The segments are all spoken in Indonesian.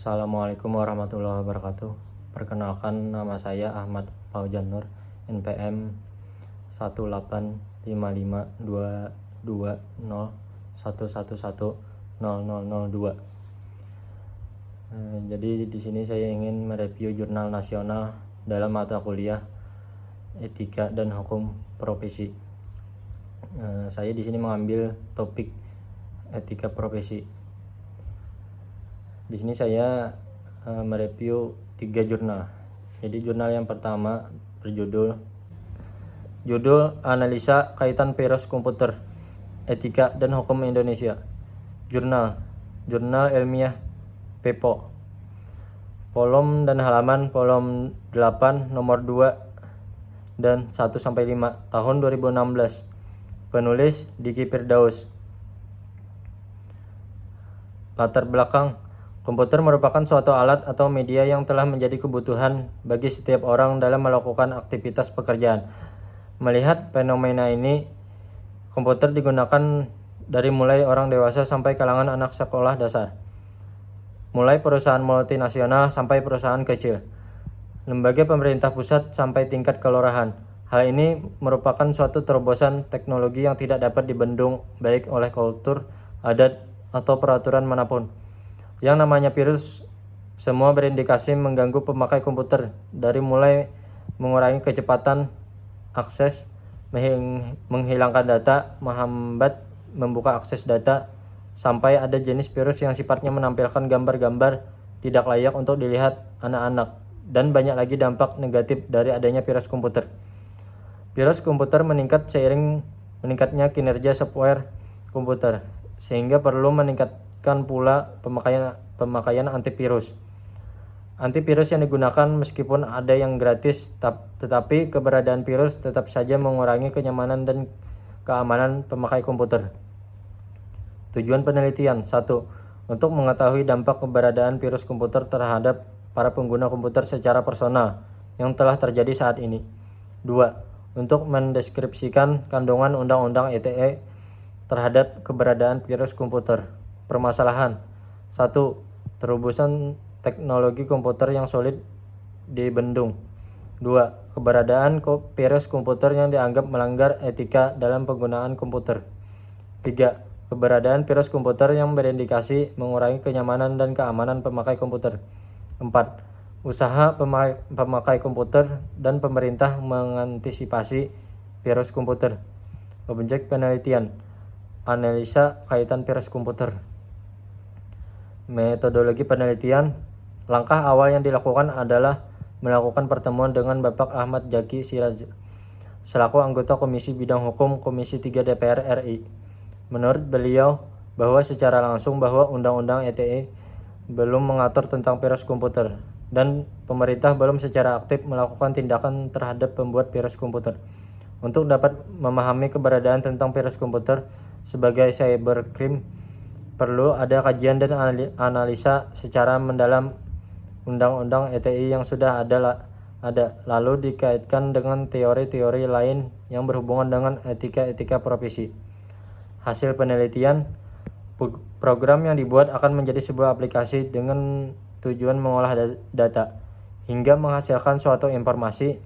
Assalamualaikum warahmatullahi wabarakatuh. Perkenalkan, nama saya Ahmad Fauzan Nur, NPM 185522011100002. Jadi di sini saya ingin mereview jurnal nasional dalam mata kuliah Etika dan Hukum Profesi. Saya di sini mengambil topik etika profesi. Di sini saya mereview 3 jurnal. Jadi jurnal yang pertama berjudul Analisa Kaitan Virus Komputer, Etika dan Hukum Indonesia. Jurnal Ilmiah PEPO. Volume dan halaman volume 8 nomor 2 dan 1-5 tahun 2016. Penulis Diki Firdaus. Latar belakang: komputer merupakan suatu alat atau media yang telah menjadi kebutuhan bagi setiap orang dalam melakukan aktivitas pekerjaan. Melihat fenomena ini, komputer digunakan dari mulai orang dewasa sampai kalangan anak sekolah dasar, mulai perusahaan multinasional sampai perusahaan kecil, lembaga pemerintah pusat sampai tingkat kelurahan. Hal ini merupakan suatu terobosan teknologi yang tidak dapat dibendung baik oleh kultur, adat, atau peraturan manapun. Yang namanya virus semua berindikasi mengganggu pemakai komputer, dari mulai mengurangi kecepatan akses, menghilangkan data, menghambat membuka akses data, sampai ada jenis virus yang sifatnya menampilkan gambar-gambar tidak layak untuk dilihat anak-anak, dan banyak lagi dampak negatif dari adanya virus komputer. Virus komputer meningkat seiring meningkatnya kinerja software komputer, sehingga perlu meningkatkan pula pemakaian antivirus. Antivirus yang digunakan meskipun ada yang gratis, tetapi keberadaan virus tetap saja mengurangi kenyamanan dan keamanan pemakai komputer. Tujuan penelitian: 1. Untuk mengetahui dampak keberadaan virus komputer terhadap para pengguna komputer secara personal yang telah terjadi saat ini. 2. Untuk mendeskripsikan kandungan Undang-Undang ITE terhadap keberadaan virus komputer. Permasalahan: 1. Terobosan teknologi komputer yang sulit dibendung. 2. Keberadaan virus komputer yang dianggap melanggar etika dalam penggunaan komputer. 3. Keberadaan virus komputer yang berindikasi mengurangi kenyamanan dan keamanan pemakai komputer. 4. Usaha pemakai komputer dan pemerintah mengantisipasi virus komputer. Objek penelitian: analisa kaitan virus komputer. Metodologi penelitian: langkah awal yang dilakukan adalah melakukan pertemuan dengan Bapak Ahmad Zaki Siraj selaku anggota Komisi Bidang Hukum Komisi 3 DPR RI. Menurut beliau bahwa secara langsung bahwa Undang-Undang ITE belum mengatur tentang virus komputer, dan pemerintah belum secara aktif melakukan tindakan terhadap pembuat virus komputer. Untuk dapat memahami keberadaan tentang virus komputer sebagai cybercrime, perlu ada kajian dan analisa secara mendalam Undang-Undang ITE yang sudah ada, lalu dikaitkan dengan teori-teori lain yang berhubungan dengan etika profesi. Hasil penelitian: program yang dibuat akan menjadi sebuah aplikasi dengan tujuan mengolah data hingga menghasilkan suatu informasi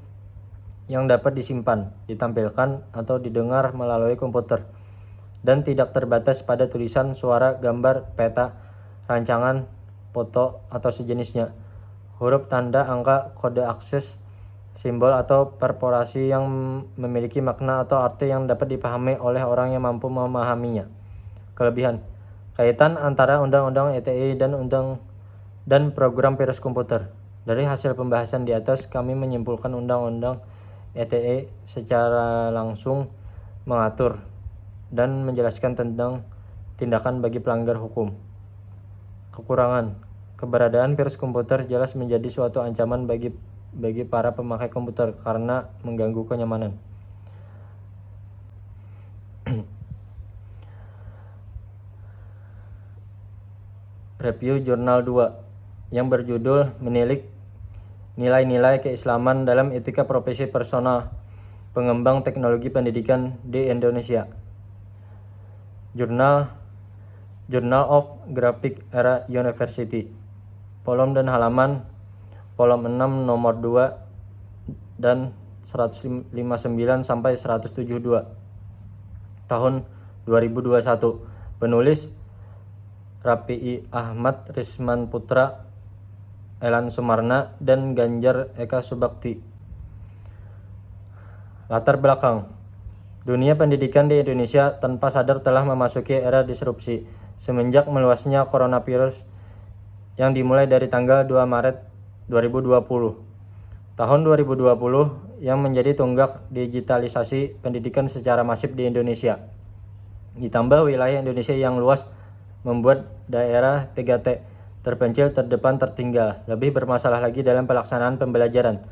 yang dapat disimpan, ditampilkan, atau didengar melalui komputer, dan tidak terbatas pada tulisan, suara, gambar, peta, rancangan, foto, atau sejenisnya, huruf, tanda, angka, kode akses, simbol, atau perforasi yang memiliki makna atau arti yang dapat dipahami oleh orang yang mampu memahaminya. Kelebihan: kaitan antara Undang-Undang ITE dan program virus komputer. Dari hasil pembahasan di atas, kami menyimpulkan Undang-Undang ITE secara langsung mengatur dan menjelaskan tentang tindakan bagi pelanggar hukum. Kekurangan: keberadaan virus komputer jelas menjadi suatu ancaman bagi para pemakai komputer karena mengganggu kenyamanan. Review jurnal 2 yang berjudul Menilik Nilai-nilai Keislaman dalam Etika Profesi Personal Pengembang Teknologi Pendidikan di Indonesia. Journal of Graphic Era University. Polom dan halaman Polom 6 nomor 2 dan 159 sampai 172 tahun 2021. Penulis Rapi'i Ahmad Risman Putra, Elan Sumarna, dan Ganjar Eka Subakti. Latar belakang. Dunia pendidikan di Indonesia tanpa sadar telah memasuki era disrupsi semenjak meluasnya coronavirus yang dimulai dari tanggal 2 Maret 2020. Tahun 2020 yang menjadi tonggak digitalisasi pendidikan secara masif di Indonesia. Ditambah wilayah Indonesia yang luas membuat daerah 3T, terpencil, terdepan, tertinggal, lebih bermasalah lagi dalam pelaksanaan pembelajaran,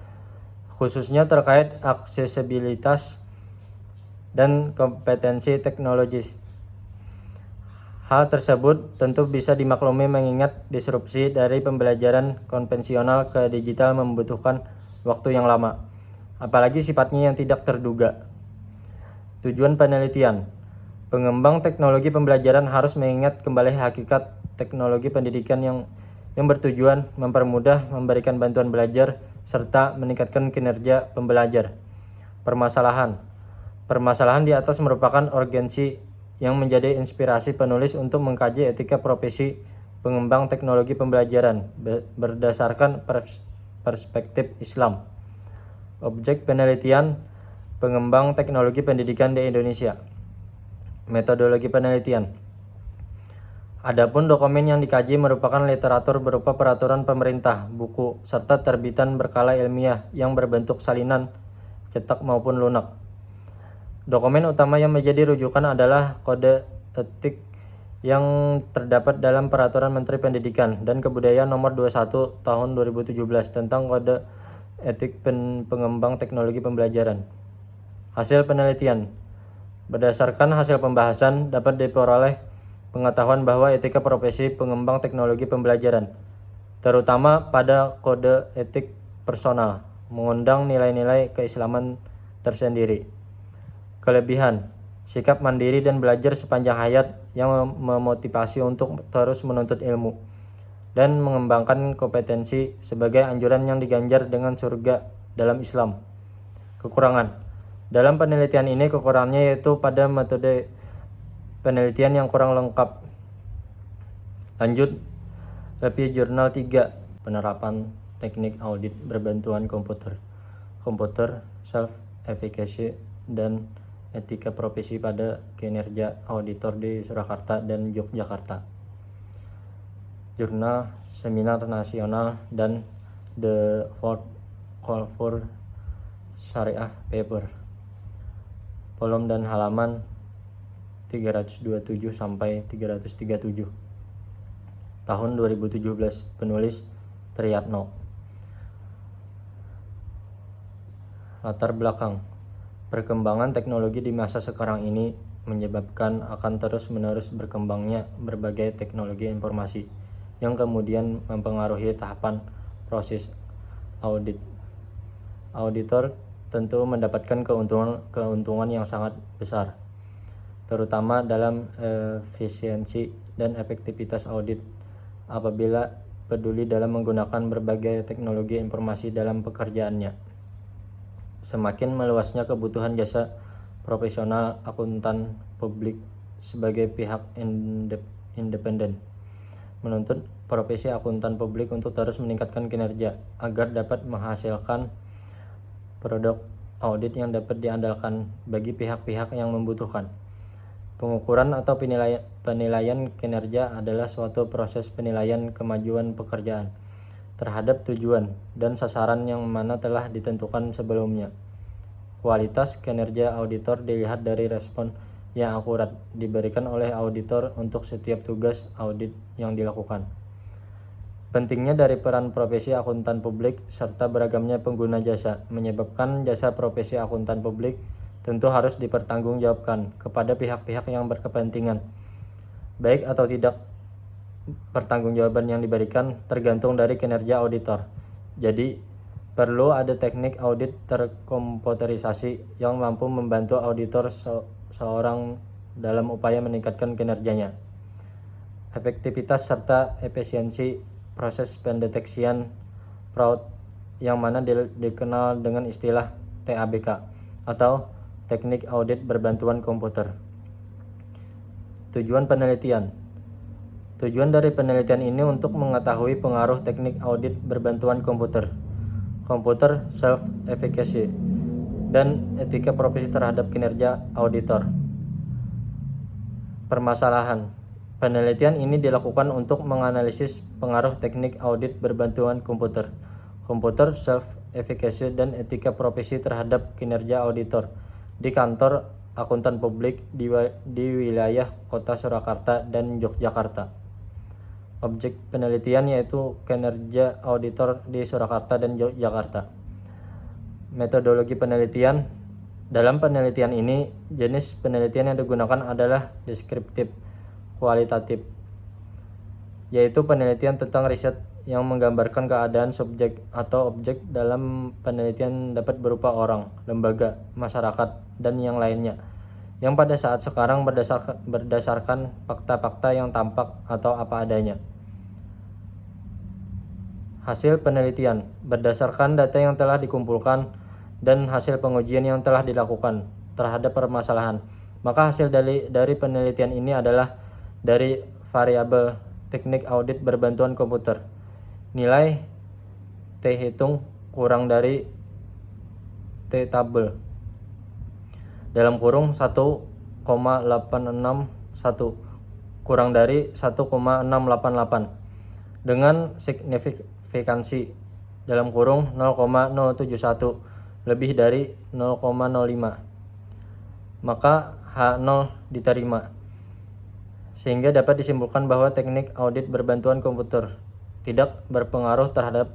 khususnya terkait aksesibilitas dan kompetensi teknologis. Hal tersebut tentu bisa dimaklumi mengingat disrupsi dari pembelajaran konvensional ke digital membutuhkan waktu yang lama, apalagi sifatnya yang tidak terduga. Tujuan penelitian. Pengembang teknologi pembelajaran harus mengingat kembali hakikat teknologi pendidikan yang bertujuan mempermudah, memberikan bantuan belajar, serta meningkatkan kinerja pembelajar. Permasalahan di atas merupakan urgensi yang menjadi inspirasi penulis untuk mengkaji etika profesi pengembang teknologi pembelajaran berdasarkan perspektif Islam. Objek penelitian pengembang teknologi pendidikan di Indonesia. Metodologi penelitian. Adapun dokumen yang dikaji merupakan literatur berupa peraturan pemerintah, buku, serta terbitan berkala ilmiah yang berbentuk salinan, cetak maupun lunak. Dokumen utama yang menjadi rujukan adalah kode etik yang terdapat dalam Peraturan Menteri Pendidikan dan Kebudayaan Nomor 21 Tahun 2017 tentang kode etik pengembang teknologi pembelajaran. Hasil penelitian. Berdasarkan hasil pembahasan dapat diperoleh pengetahuan bahwa etika profesi pengembang teknologi pembelajaran, terutama pada kode etik personal, mengundang nilai-nilai keislaman tersendiri. Kelebihan, sikap mandiri dan belajar sepanjang hayat yang memotivasi untuk terus menuntut ilmu dan mengembangkan kompetensi sebagai anjuran yang diganjar dengan surga dalam Islam. Kekurangan. Dalam penelitian ini kekurangannya yaitu pada metode penelitian yang kurang lengkap. Lanjut, review jurnal 3, penerapan teknik audit berbantuan komputer, self-efficacy, dan etika profesi pada kinerja auditor di Surakarta dan Yogyakarta. Jurnal Seminar Nasional dan The Fourth Call for Syariah Paper. Kolom dan halaman 327 sampai 337. Tahun 2017. Penulis Triyatno. Latar belakang. Perkembangan teknologi di masa sekarang ini menyebabkan akan terus-menerus berkembangnya berbagai teknologi informasi yang kemudian mempengaruhi tahapan proses audit. Auditor tentu mendapatkan keuntungan yang sangat besar, terutama dalam efisiensi dan efektivitas audit apabila peduli dalam menggunakan berbagai teknologi informasi dalam pekerjaannya. Semakin meluasnya kebutuhan jasa profesional akuntan publik sebagai pihak independen menuntut profesi akuntan publik untuk terus meningkatkan kinerja agar dapat menghasilkan produk audit yang dapat diandalkan bagi pihak-pihak yang membutuhkan. Pengukuran atau penilaian kinerja adalah suatu proses penilaian kemajuan pekerjaan terhadap tujuan dan sasaran yang mana telah ditentukan sebelumnya. Kualitas kinerja auditor dilihat dari respon yang akurat diberikan oleh auditor untuk setiap tugas audit yang dilakukan. Pentingnya dari peran profesi akuntan publik serta beragamnya pengguna jasa menyebabkan jasa profesi akuntan publik tentu harus dipertanggungjawabkan kepada pihak-pihak yang berkepentingan. Baik atau tidak, pertanggungjawaban yang diberikan tergantung dari kinerja auditor. Jadi, perlu ada teknik audit terkomputerisasi yang mampu membantu auditor seorang dalam upaya meningkatkan kinerjanya. Efektivitas serta efisiensi proses pendeteksian fraud yang mana dikenal dengan istilah TABK atau teknik audit berbantuan komputer. Tujuan penelitian. Tujuan dari penelitian ini untuk mengetahui pengaruh teknik audit berbantuan komputer, computer self-efficacy, dan etika profesi terhadap kinerja auditor. Permasalahan. Penelitian ini dilakukan untuk menganalisis pengaruh teknik audit berbantuan komputer, computer self-efficacy, dan etika profesi terhadap kinerja auditor di kantor akuntan publik di wilayah Kota Surakarta dan Yogyakarta. Objek penelitian yaitu kinerja auditor di Surakarta dan Yogyakarta. Metodologi penelitian. Dalam penelitian ini, jenis penelitian yang digunakan adalah deskriptif kualitatif, yaitu penelitian tentang riset yang menggambarkan keadaan subjek atau objek. Dalam penelitian dapat berupa orang, lembaga, masyarakat, dan yang lainnya, yang pada saat sekarang berdasarkan fakta-fakta yang tampak atau apa adanya. Hasil penelitian berdasarkan data yang telah dikumpulkan dan hasil pengujian yang telah dilakukan terhadap permasalahan. Maka hasil dari penelitian ini adalah dari variabel teknik audit berbantuan komputer. Nilai T hitung kurang dari T tabel dalam kurung 1,861 kurang dari 1,688 dengan signifikansi dalam kurung 0,071 lebih dari 0,05. Maka H0 diterima, sehingga dapat disimpulkan bahwa teknik audit berbantuan komputer tidak berpengaruh terhadap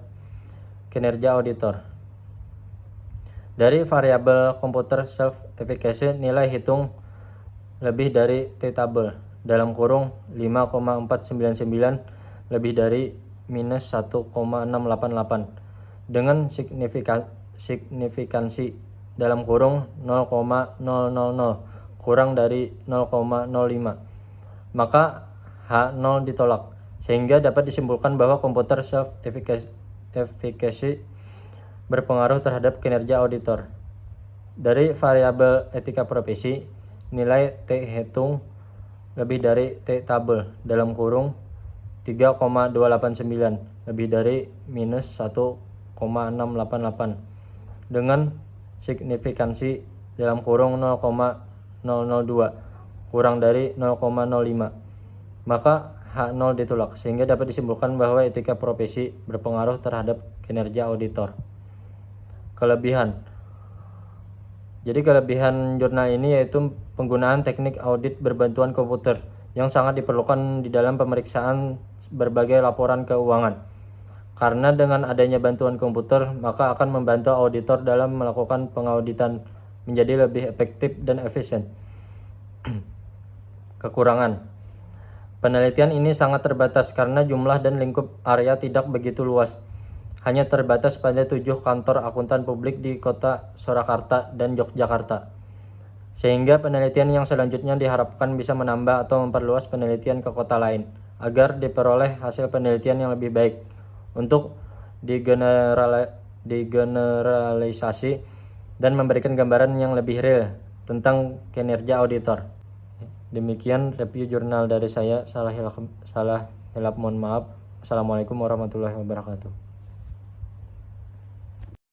kinerja auditor. Dari variabel komputer self-efficacy, nilai hitung lebih dari T tabel dalam kurung 5,499 lebih dari minus 1,688 dengan signifikansi dalam kurung 0,000 kurang dari 0,05. Maka H0 ditolak, sehingga dapat disimpulkan bahwa komputer self-efficacy berpengaruh terhadap kinerja auditor. Dari variabel etika profesi, nilai T hitung lebih dari T tabel dalam kurung 3,289 lebih dari minus 1,688 dengan signifikansi dalam kurung 0,002 kurang dari 0,05. Maka H0 ditolak, sehingga dapat disimpulkan bahwa etika profesi berpengaruh terhadap kinerja auditor. Kelebihan. Jadi kelebihan jurnal ini yaitu penggunaan teknik audit berbantuan komputer yang sangat diperlukan di dalam pemeriksaan berbagai laporan keuangan. Karena dengan adanya bantuan komputer, maka akan membantu auditor dalam melakukan pengauditan menjadi lebih efektif dan efisien. Kekurangan. Penelitian ini sangat terbatas karena jumlah dan lingkup area tidak begitu luas. Hanya terbatas pada 7 kantor akuntan publik di Kota Surakarta dan Yogyakarta. Sehingga penelitian yang selanjutnya diharapkan bisa menambah atau memperluas penelitian ke kota lain agar diperoleh hasil penelitian yang lebih baik untuk digeneralisasi dan memberikan gambaran yang lebih real tentang kinerja auditor. Demikian review jurnal dari saya. Salah hilap mohon maaf. Assalamualaikum warahmatullahi wabarakatuh.